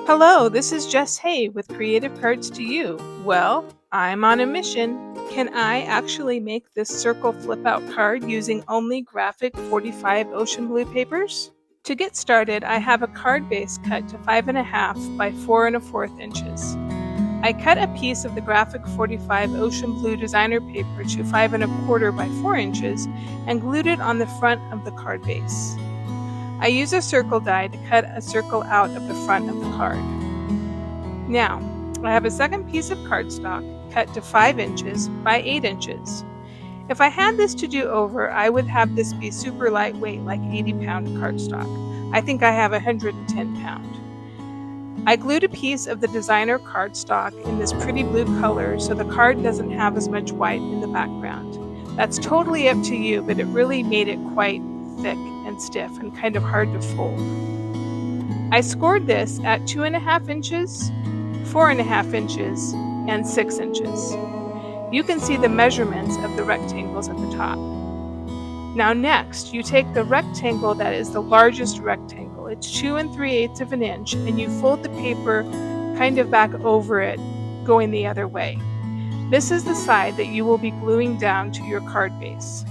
Hello, this is Jess Hay with Creative Cards to You. Well, I'm on a mission. Can I actually make this circle flip out card using only graphic 45 ocean blue papers? To get started, I have a card base cut to 5.5 by 4.25 inches. I cut a piece of the graphic 45 ocean blue designer paper to 5.25 by 4 inches and glued it on the front of the card base. I use a circle die to cut a circle out of the front of the card. Now, I have a second piece of cardstock cut to 5 inches by 8 inches. If I had this to do over, I would have this be super lightweight, like 80-pound cardstock. I think I have 110 pound. I glued a piece of the designer cardstock in this pretty blue color so the card doesn't have as much white in the background. That's totally up to you, but it really made it quite thick and stiff and kind of hard to fold. I scored this at 2.5 inches, 4.5 inches, and 6 inches. You can see the measurements of the rectangles at the top. Now next, you take the rectangle that is the largest rectangle. It's 2 3/8 of an inch, and you fold the paper kind of back over it, going the other way. This is the side that you will be gluing down to your card base.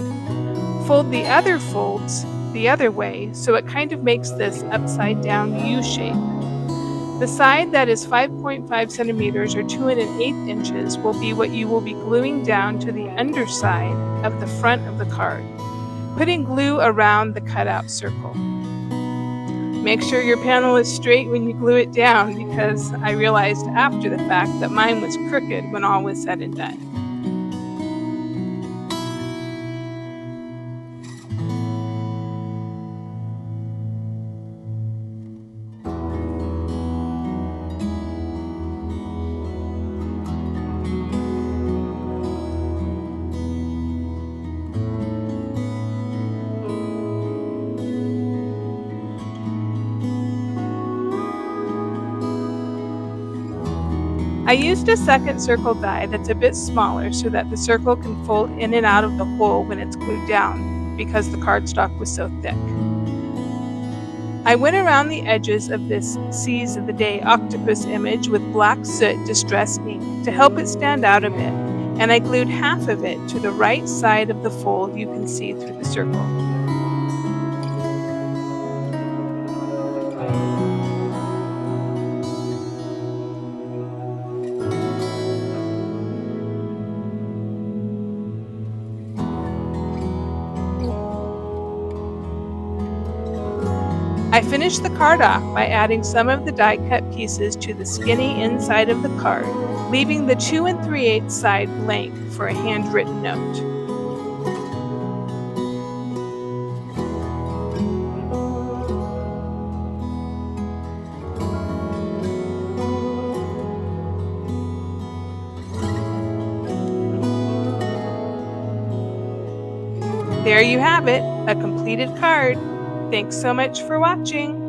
Fold the other folds the other way so it kind of makes this upside down U shape. The side that is 5.5 centimeters or 2 1/8 inches will be what you will be gluing down to the underside of the front of the card, putting glue around the cutout circle. Make sure your panel is straight when you glue it down, because I realized after the fact that mine was crooked when all was said and done. I used a second circle die that's a bit smaller so that the circle can fold in and out of the hole when it's glued down, because the cardstock was so thick. I went around the edges of this Seas of the Day octopus image with black soot distress ink to help it stand out a bit, and I glued half of it to the right side of the fold you can see through the circle. I finished the card off by adding some of the die-cut pieces to the skinny inside of the card, leaving the 2 3/8 side blank for a handwritten note. There you have it, a completed card. Thanks so much for watching.